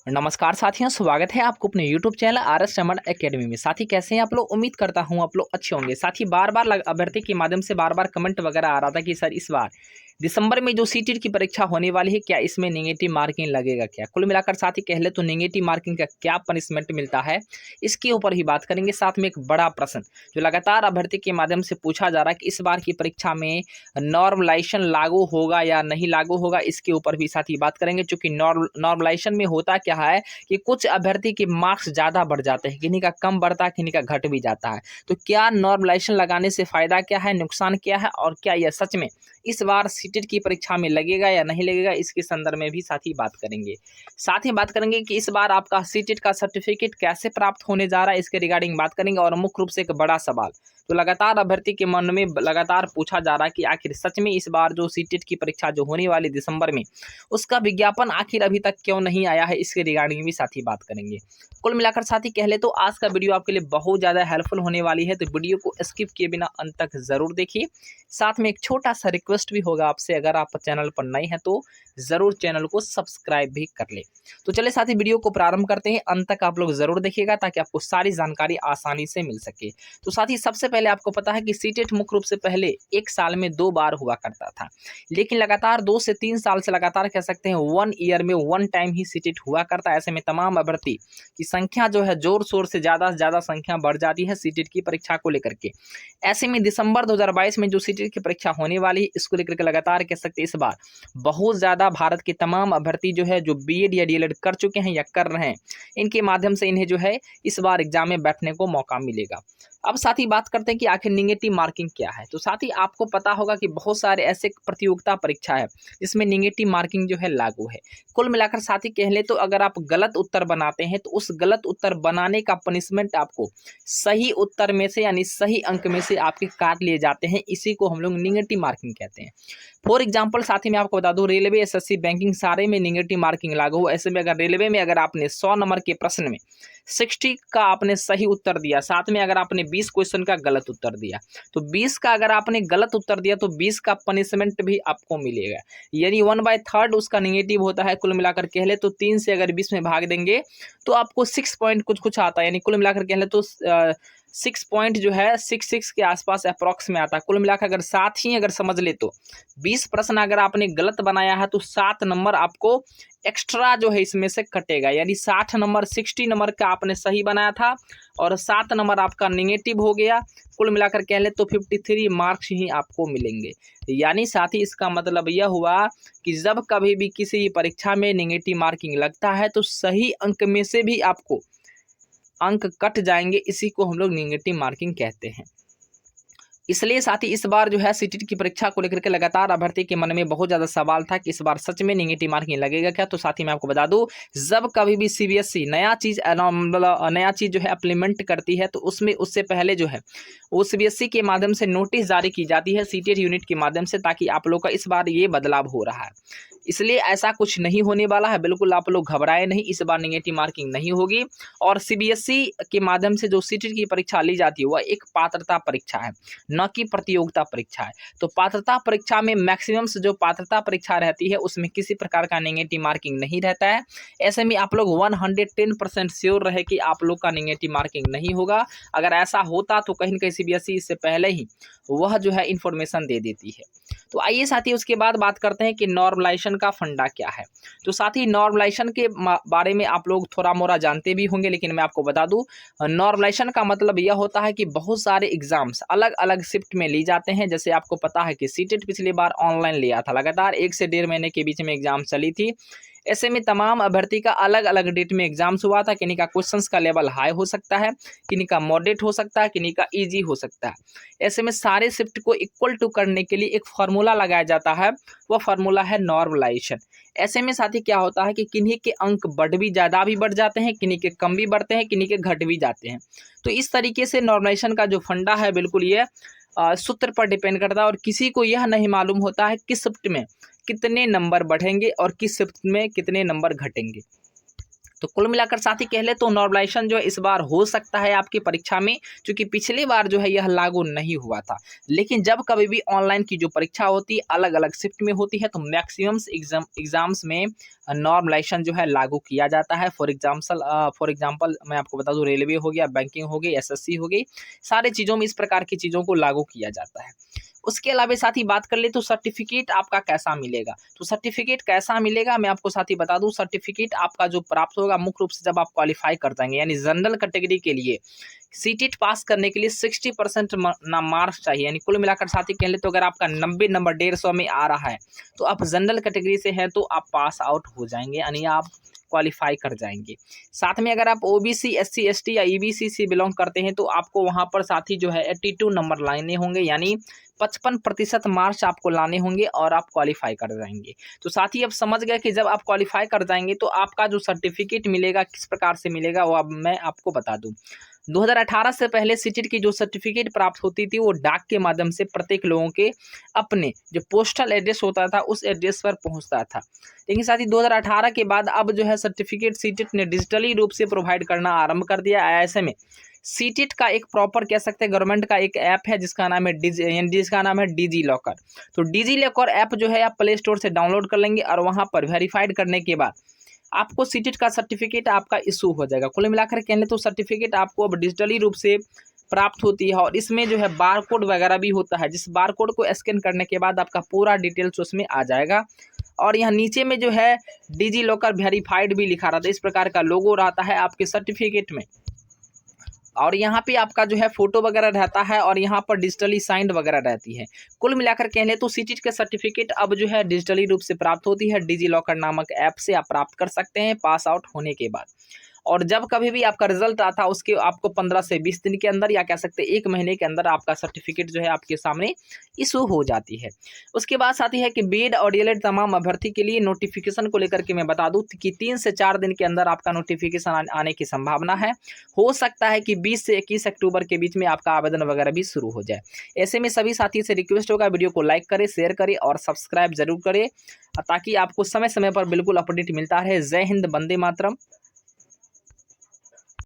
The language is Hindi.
नमस्कार साथियों, स्वागत है आपको अपने YouTube channel RS Raman academy में। साथी कैसे हैं आप लोग? उम्मीद करता हूं आप लोग अच्छे होंगे। साथी बार-बार अभ्यर्थी के माध्यम से बार-बार कमेंट वगैरह आ रहा था कि सर इस बार दिसंबर में जो सीटेट की परीक्षा होने वाली है, क्या इसमें नेगेटिव मार्किंग लगेगा क्या? कुल मिलाकर साथी कह ले तो नेगेटिव मार्किंग का क्या पनिशमेंट मिलता है, इसके ऊपर ही बात करेंगे। साथ में एक बड़ा प्रश्न जो लगातार अभ्यर्थी के माध्यम से पूछा जा रहा है कि इस बार की परीक्षा में नॉर्मलाइजेशन लागू होगा या नहीं लागू होगा, इसके ऊपर भी साथी बात करेंगे। चूंकि नॉर्मलाइजेशन में होता क्या है कि कुछ अभ्यर्थी के मार्क्स ज़्यादा बढ़ जाते हैं, किन्हीं का कम बढ़ता है, किन्हीं का घट भी जाता है। तो क्या नॉर्मलाइजेशन लगाने से फ़ायदा क्या है, नुकसान क्या है, और क्या यह सच में इस बार सीटेट की परीक्षा में लगेगा या नहीं लगेगा, इसके संदर्भ में भी साथ ही बात करेंगे। साथ ही बात करेंगे कि इस बार आपका सीटेट का सर्टिफिकेट कैसे प्राप्त होने जा रहा है, इसके रिगार्डिंग बात करेंगे। और मुख्य रूप से एक बड़ा सवाल तो लगातार अभ्यर्थी के मन में लगातार पूछा जा रहा है कि आखिर सच में इस बार जो सीटेट की परीक्षा जो होने वाली दिसंबर में, उसका विज्ञापन आखिर अभी तक क्यों नहीं आया है, इसके रिगार्डिंग भी साथ ही बात करेंगे। कुल मिलाकर साथी कह ले तो आज का वीडियो आपके लिए बहुत ज़्यादा हेल्पफुल होने वाली है, तो वीडियो को स्किप किए बिना अंत तक ज़रूर देखिए। साथ में एक छोटा सा रिक्वेस्ट भी होगा आपसे, अगर आप चैनल पर नए हैं तो ज़रूर चैनल को सब्सक्राइब भी कर ले। तो चलिए साथी वीडियो को प्रारंभ करते हैं, अंत तक आप लोग ज़रूर देखिएगा ताकि आपको सारी जानकारी आसानी से मिल सके। तो साथी सबसे पहले आपको पता है कि सीटेट मुख्य रूप से पहले एक साल में 2 बार हुआ करता था, लेकिन लगातार 2 से 3 साल से लगातार कह सकते हैं 1 ईयर में 1 टाइम ही सीटेट हुआ करता है। ऐसे में तमाम अभ्यर्थी की संख्या जो है जोर शोर से ज़्यादा संख्या बढ़ जाती है सीटेट की परीक्षा को लेकर के। ऐसे में दिसंबर 2022 में जो सीटेट की परीक्षा होने वाली है, इसको लेकर के लगातार कह सकते हैं इस बार बहुत ज़्यादा भारत के तमाम अभ्यर्थी जो है जो बीएड या डीएलएड कर चुके हैं या कर रहे हैं, इनके माध्यम से इन्हें जो है इस बार एग्जाम में बैठने को मौका मिलेगा। अब साथ ही बात करते हैं कि आखिर नेगेटिव मार्किंग क्या है। तो साथ ही आपको पता होगा कि बहुत सारे ऐसे प्रतियोगिता परीक्षा है जिसमें नेगेटिव मार्किंग जो है लागू है। कुल मिलाकर साथ ही कह ले तो अगर आप गलत उत्तर बनाते हैं तो उस गलत उत्तर बनाने का पनिशमेंट आपको सही उत्तर में से यानी सही अंक में से आपके काट लिए जाते हैं। इसी को हम लोग नेगेटिव मार्किंग कहते हैं। फॉर एग्जाम्पल साथ ही मैं आपको बता दूं, रेलवे, एसएससी, बैंकिंग सारे में नेगेटिव मार्किंग लागू हो। ऐसे में अगर रेलवे में अगर आपने 100 नंबर के प्रश्न में 60 का आपने सही उत्तर दिया, साथ में अगर आपने 20 क्वेश्चन का गलत उत्तर दिया, तो 20 का अगर आपने गलत उत्तर दिया तो 20 का पनिशमेंट भी आपको मिलेगा, यानी 1/3 उसका नेगेटिव होता है। कुल मिलाकर कह ले तो 3 से अगर 20 में भाग देंगे तो आपको 6 पॉइंट कुछ आता है, यानी कुल मिलाकर कह ले तो 6 पॉइंट जो है 6 के आसपास अप्रॉक्स में आता है। कुल मिलाकर अगर साथ ही अगर समझ ले तो 20 प्रश्न अगर आपने गलत बनाया है तो 7 नंबर आपको एक्स्ट्रा जो है इसमें से कटेगा, यानी 60 नंबर 60 नंबर का आपने सही बनाया था और 7 नंबर आपका नेगेटिव हो गया। कुल मिलाकर कह ले तो 53 मार्क्स ही आपको मिलेंगे। यानी साथ ही इसका मतलब यह हुआ कि जब कभी भी किसी परीक्षा में नेगेटिव मार्किंग लगता है तो सही अंक में से भी आपको अंक कट जाएंगे। इसी को हम लोग नेगेटिव मार्किंग कहते हैं। इसलिए साथ ही इस बार जो है सीटेट की परीक्षा को लेकर के लगातार अभ्यर्थी के मन में बहुत ज़्यादा सवाल था कि इस बार सच में नेगेटिव मार्किंग लगेगा क्या। तो साथ ही मैं आपको बता दूं, जब कभी भी सीबीएसई नया चीज़ जो है इम्प्लीमेंट करती है तो उसमें उससे पहले जो है वो सीबीएसई के माध्यम से नोटिस जारी की जाती है सीटेट यूनिट के माध्यम से, ताकि आप लोग का इस बार ये बदलाव हो रहा है। इसलिए ऐसा कुछ नहीं होने वाला है, बिल्कुल आप लोग घबराए नहीं, इस बार नेगेटिव मार्किंग नहीं होगी। और सीबीएसई के माध्यम से जो सीटेट की परीक्षा ली जाती है वह एक पात्रता परीक्षा है, न कि प्रतियोगिता परीक्षा है। तो पात्रता परीक्षा में मैक्सिमम से जो पात्रता परीक्षा रहती है उसमें किसी प्रकार का नेगेटिव मार्किंग नहीं रहता है। ऐसे में आप लोग 110% श्योर रहे कि आप लोग का नेगेटिव मार्किंग नहीं होगा। अगर ऐसा होता तो कहीं न कहीं सीबीएसई इससे पहले ही वह जो है इन्फॉर्मेशन दे देती है। तो आइए साथी उसके बाद बात करते हैं कि नॉर्मलाइजेशन का फंडा क्या है। तो साथ ही नॉर्मलाइजेशन के बारे में आप लोग थोड़ा मोड़ा जानते भी होंगे, लेकिन मैं आपको बता दूं, नॉर्मलाइजेशन का मतलब यह होता है कि बहुत सारे एग्जाम्स अलग अलग शिफ्ट में ली जाते हैं। जैसे आपको पता है कि सीटेट पिछली बार ऑनलाइन लिया था, लगातार 1 से 1.5 महीने के बीच में एग्जाम चली थी। ऐसे में तमाम अभ्यर्थी का अलग अलग डेट में एग्जाम्स हुआ था। किन्हीं का क्वेश्चंस का लेवल हाई हो सकता है, किन्हीं का मॉडरेट हो सकता है, किन्हीं का ईजी हो सकता है। ऐसे में सारे शिफ्ट को इक्वल टू करने के लिए एक फार्मूला लगाया जाता है, वह फार्मूला है नॉर्मलाइजेशन। ऐसे में साथी क्या होता है कि किन्हीं के अंक ज़्यादा भी बढ़ जाते हैं, किन्हीं के कम भी बढ़ते हैं, किन्हीं के घट भी जाते हैं। तो इस तरीके से नॉर्मलाइजेशन का जो फंडा है बिल्कुल ये सूत्र पर डिपेंड करता है, और किसी को यह नहीं मालूम होता है किस शिफ्ट में कितने नंबर बढ़ेंगे और किस शिफ्ट में कितने नंबर घटेंगे। तो कुल मिलाकर साथी कह ले तो नॉर्मलाइजेशन जो है इस बार हो सकता है आपकी परीक्षा में, क्योंकि पिछली बार जो है यह लागू नहीं हुआ था। लेकिन जब कभी भी ऑनलाइन की जो परीक्षा होती है अलग अलग शिफ्ट में होती है, तो मैक्सिमम एग्जाम्स में नॉर्मलाइजेशन जो है लागू किया जाता है। फॉर एग्जाम्पल मैं आपको बता दूं, रेलवे हो गया, बैंकिंग हो गई, एसएससी हो गई, सारी चीज़ों में इस प्रकार की चीज़ों को लागू किया जाता है। उसके अलावा साथी बात कर ले तो सर्टिफिकेट आपका कैसा मिलेगा, तो सर्टिफिकेट कैसा मिलेगा मैं आपको साथी बता दूं। सर्टिफिकेट आपका जो प्राप्त होगा मुख्य रूप से जब आप क्वालिफाई कर जाएंगे, यानी जनरल कैटेगरी के लिए सीटेट पास करने के लिए 60% मार्क्स चाहिए। यानी कुल मिलाकर साथी कह ले तो अगर आपका 90 नंबर 150 में आ रहा है तो आप जनरल कैटेगरी से हैं तो आप पास आउट हो जाएंगे, यानी आप क्वालिफाई कर जाएंगे। साथ में अगर आप ओबीसी, एससी, एसटी या ईबीसी से बिलोंग करते हैं तो आपको वहां पर साथी जो है 82 नंबर लाने होंगे, यानी 55% मार्क्स आपको लाने होंगे और आप क्वालिफाई कर जाएंगे। तो साथी अब समझ गए कि जब आप क्वालिफाई कर जाएंगे तो आपका जो सर्टिफिकेट मिलेगा किस प्रकार से मिलेगा वो अब मैं आपको बता दूं। 2018 से पहले सीटेट की जो सर्टिफिकेट प्राप्त होती थी वो डाक के माध्यम से प्रत्येक लोगों के अपने जो पोस्टल एड्रेस होता था उस एड्रेस पर पहुंचता था। लेकिन साथ ही 2018 के बाद अब जो है सर्टिफिकेट सीटेट ने डिजिटली रूप से प्रोवाइड करना आरंभ कर दिया। ऐसे में सीटेट का एक प्रॉपर कह सकते हैं गवर्नमेंट का एक ऐप है जिसका नाम है डिजी लॉकर। तो डिजी लॉकर ऐप जो है आप प्ले स्टोर से डाउनलोड कर लेंगे और वहाँ पर वेरीफाइड करने के बाद आपको सीटेट का सर्टिफिकेट आपका इशू हो जाएगा। कुल मिलाकर कहने तो सर्टिफिकेट आपको अब डिजिटली रूप से प्राप्त होती है और इसमें जो है बार कोड वगैरह भी होता है, जिस बार कोड को स्कैन करने के बाद आपका पूरा डिटेल्स उसमें आ जाएगा। और यहाँ नीचे में जो है डिजी लॉकर वेरीफाइड भी लिखा रहता है, इस प्रकार का लोगो रहता है आपके सर्टिफिकेट में। और यहाँ पे आपका जो है फोटो वगैरह रहता है और यहाँ पर डिजिटली साइंड वगैरह रहती है। कुल मिलाकर कहने तो सीटेट के सर्टिफिकेट अब जो है डिजिटली रूप से प्राप्त होती है, डिजी लॉकर नामक ऐप से आप प्राप्त कर सकते हैं पास आउट होने के बाद। और जब कभी भी आपका रिजल्ट आता है उसके आपको 15 से 20 दिन के अंदर या कह सकते हैं 1 महीने के अंदर आपका सर्टिफिकेट जो है आपके सामने इशू हो जाती है। उसके बाद साथ ही है कि बीएड और डीएलएड तमाम अभ्यर्थी के लिए नोटिफिकेशन को लेकर के मैं बता दूं कि 3 से 4 दिन के अंदर आपका नोटिफिकेशन आने की संभावना है। हो सकता है कि 20 से 21 अक्टूबर के बीच में आपका आवेदन वगैरह भी शुरू हो जाए। ऐसे में सभी साथी से रिक्वेस्ट होगा वीडियो को लाइक करें, शेयर करें और सब्सक्राइब जरूर करें ताकि आपको समय समय पर बिल्कुल अपडेट मिलता रहे। जय हिंद, वंदे मातरम।